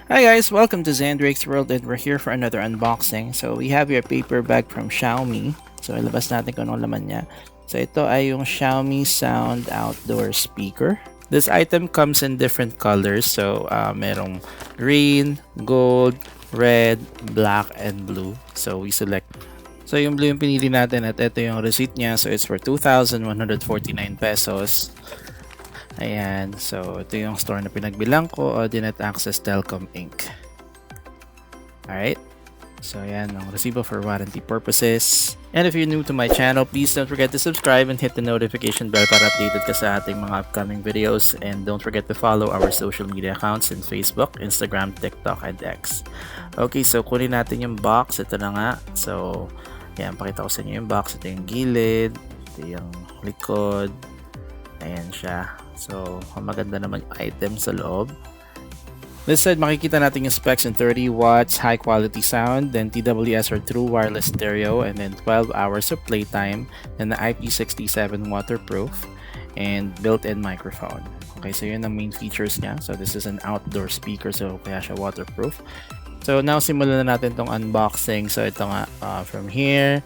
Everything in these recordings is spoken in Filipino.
Hi guys, welcome to Zandrake's World and we're here for another unboxing. So we have your paper bag from Xiaomi. So ilabas natin kung anong laman niya. So ito ay yung Xiaomi Sound Outdoor Speaker. This item comes in different colors. So merong green, gold, red, black, and blue. So we select. So yung blue yung pinili natin at ito yung receipt niya. So it's for 2,149 pesos. Ayan, so ito yung store na pinagbilang ko, Audinet Access Telcom Inc. Alright, so ayan ang resibo for warranty purposes. And if you're new to my channel, please don't forget to subscribe and hit the notification bell para updated ka sa ating mga upcoming videos. And don't forget to follow our social media accounts in Facebook, Instagram, TikTok, and X. Okay, so kunin natin yung box. Ito na nga. So, ayan, pakita ko sa inyo yung box. Ito yung gilid, ito yung likod. Ayan siya. So, maganda naman yung item sa loob. This side, makikita natin yung specs in 30 watts, high quality sound, then TWS or true wireless stereo, and then 12 hours of playtime, and the IP67 waterproof, and built-in microphone. Okay, so yun ang main features niya. So, this is an outdoor speaker, so kaya siya waterproof. So, now simulan na natin tong unboxing. So, ito nga, from here,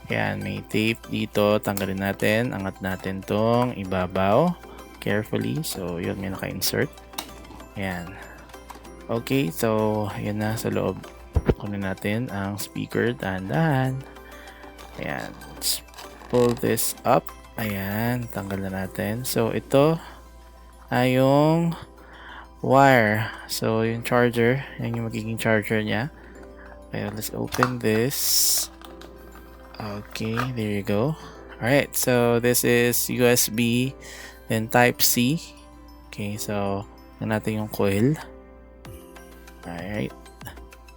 yan, may tape dito. Tanggalin natin. Angat natin tong ibabaw. Carefully. So, yun, may naka-insert. Yan. Okay, so, yan na sa loob. Kunin natin ang speaker. Dahan-dahan. Ayan. Let's pull this up. Ayan. Tanggal na natin. So, ito ay yung wire. So, yung charger. Yan yung magiging charger niya. Okay, let's open this. Okay, there you go. Alright, so this is USB and Type-C. Okay, so yan natin yung coil. Alright.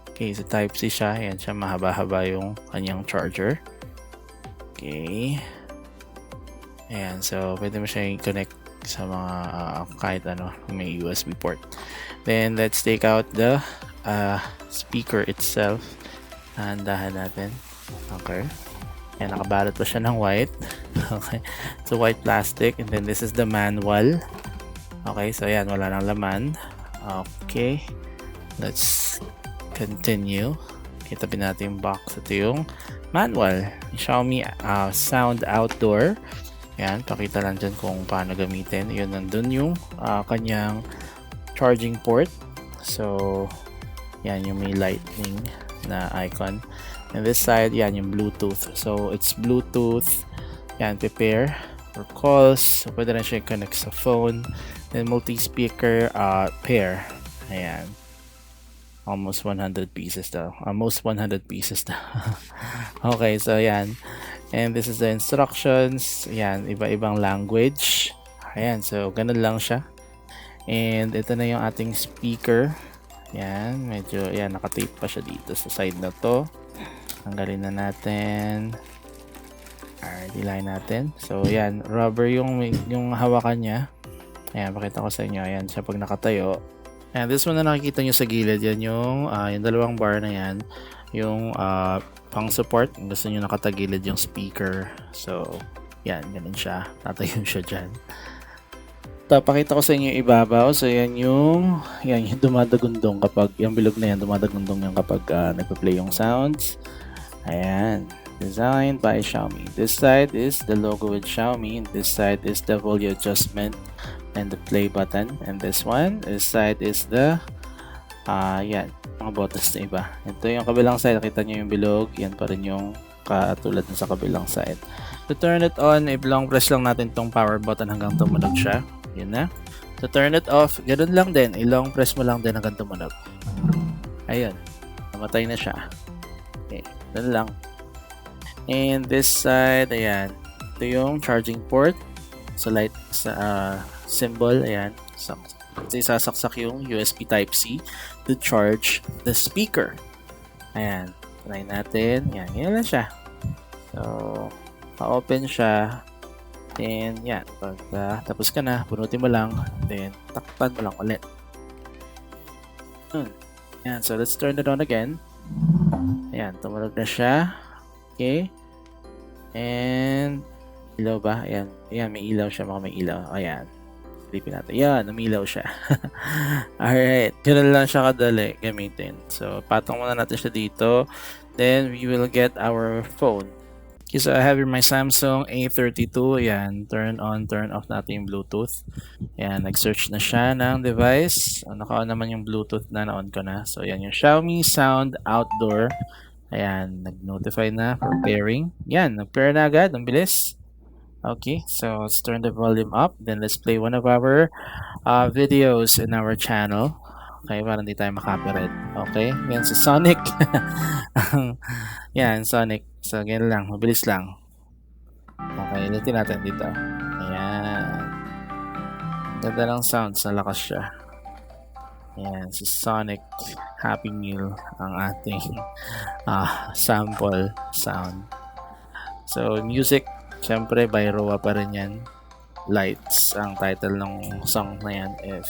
Okay, so Type-C siya. Yan siya, mahaba-haba yung kanyang charger. Okay. Ayan, so pwede mo siya i-connect sa mga kahit ano, may USB port. Then, let's take out the speaker itself. Dahan natin. Okay. Ayan, nakabalot pa siya ng white. Okay. So, white plastic. And then, this is the manual. Okay. So, ayan. Wala nang laman. Okay. Let's continue. Kitabin natin yung box. Ito yung manual. Xiaomi Sound Outdoor. Ayan. Pakita lang dyan kung paano gamitin. Yun, nandun yung kanyang charging port. So, yan yung may lightning na icon. And this side, yan yung Bluetooth. So, it's Bluetooth. Yan, prepare for calls. So, pwede rin siya connect sa phone. Then, multi-speaker pair. Ayan. Almost 100 pieces daw. Almost 100 pieces daw. Okay, so yan. And this is the instructions. Yan, iba-ibang language. Ayan, so ganun lang siya. And ito na yung ating speaker. Yan, medyo, yan, nakatape pa siya dito sa side na to. Tanggalin na natin. Alright, ilay natin. So, yan. Rubber yung hawakan niya. Ayan, pakita ko sa inyo. Ayan siya pag nakatayo. And this one na nakikita nyo sa gilid. Yan yung dalawang bar na yan. Yung pang support. Gusto nyo nakatagilid yung speaker. So, yan. Ganun siya. Tatayo siya dyan. Pakita ko sa inyo yung ibabaw. So, yan yung dumadagundong kapag, yung bilog na yan, dumadagundong yan kapag nagpa-play yung sounds. Ayan. Designed by Xiaomi. This side is the logo with Xiaomi. This side is the volume adjustment and the play button. And this side is the yan, mga buttons na iba. Ito yung kabilang side. Nakita nyo yung bilog. Yan pa rin yung katulad na sa kabilang side. To turn it on, i-long press lang natin tong power button hanggang tumunog siya. Yan na. To turn it off, ganun lang din. I-long press mo lang din hanggang tumunog. Ayun. Namatay na siya. Okay. Ganun lang. And this side, ayan. Ito yung charging port. So, light symbol. Ayan. So, isasaksak yung USB Type-C to charge the speaker. Ayan. Try natin. Ayan. Yan lang siya. So, pa-open siya. Then, yan. Pag tapos ka na, punutin mo lang. Then, takpan mo lang ulit. Yan. So, let's turn it on again. Ayan. Tumunog na siya. Okay. And, ilaw ba? Ayan. Ayan, may ilaw siya. Mga may ilaw. Ayan. Silipin natin. Yan, umilaw siya. Alright, ganun lang siya kadali gamitin. So, patong muna natin siya dito. Then, we will get our phone. Okay, so I have here my Samsung A32. Ayan, turn on, turn off natin yung Bluetooth. Ayan, nag-search na siya ng device. Naka-on naman yung Bluetooth na na-on ko na. So, ayan yung Xiaomi Sound Outdoor. Ayan, nag-notify na for pairing. Ayan, nag-pair na agad. Ang bilis. Okay, so let's turn the volume up. Then let's play one of our videos in our channel. Okay, para hindi tayo makapiright. Okay, yan si Sonic. Yan, Sonic. So, ganyan lang. Mabilis lang. Okay, ulitin natin dito. Ayan. Ganda ng sounds. Nalakas siya. Ayan, si Sonic Happy Meal ang ating sample sound. So, music, syempre by Roa pa rin yan. Lights, ang title ng song na yan. If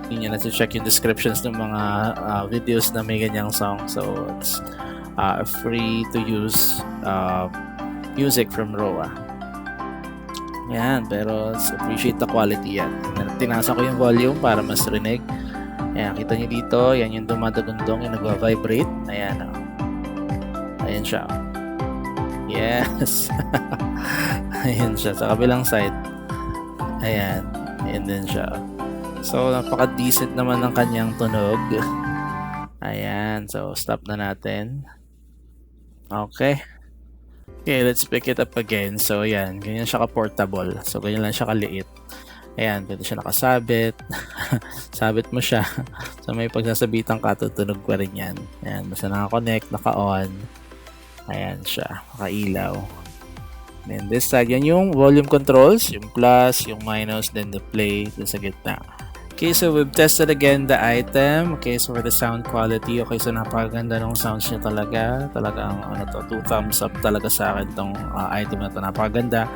hindi nyo na-check yung descriptions ng mga videos na may ganyang song. So, it's free to use music from Roa. Yan, pero appreciate the quality yan. Tinasa ko yung volume para mas rinig. Ayan, kita nyo dito, yan yung dumadagundong, yung nagwa-vibrate. Ayan, ayan siya. Yes. Ayan siya, sa kabilang side. Ayan, ayan din siya. So, napaka-decent naman ng kanyang tunog. Ayan, so stop na natin. Okay. Okay, let's pick it up again. So, ayan, ganyan siya ka-portable. So, ganyan lang siya kaliit. Ayan, pwede siya nakasabit. Sabit mo siya. So, may pagsasabitan ka, tutunog pa rin yan. Ayan, basta naka-connect, naka-on. Ayan siya, nakailaw. Then this side, yan yung volume controls, yung plus, yung minus, then the play, dun sa gitna. Okay, so we've tested again the item. Okay, so for the sound quality, okay, so napakaganda ng sounds niya talaga. Talagang, 2 thumbs up talaga sa akin tong item na to. Napakaganda.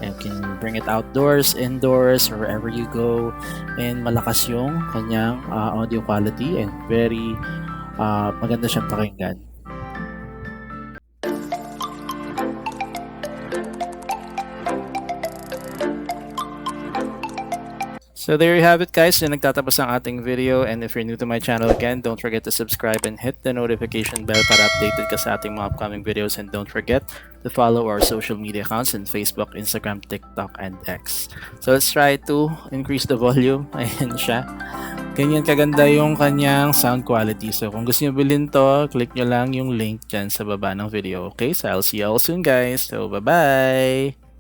You can bring it outdoors, indoors, wherever you go. And malakas yung kanyang audio quality and very maganda siyang pakinggan. So there you have it, guys. So nagtatapos ang ating video, and if you're new to my channel again, don't forget to subscribe and hit the notification bell para updated ka sa ating mga upcoming videos, and don't forget to follow our social media accounts in Facebook, Instagram, TikTok, and X. So let's try to increase the volume. Ayan siya. Ganyan kaganda yung kanyang sound quality. So kung gusto nyo bilhin to, click nyo lang yung link dyan sa baba ng video. Okay, so I'll see you all soon, guys. So bye-bye!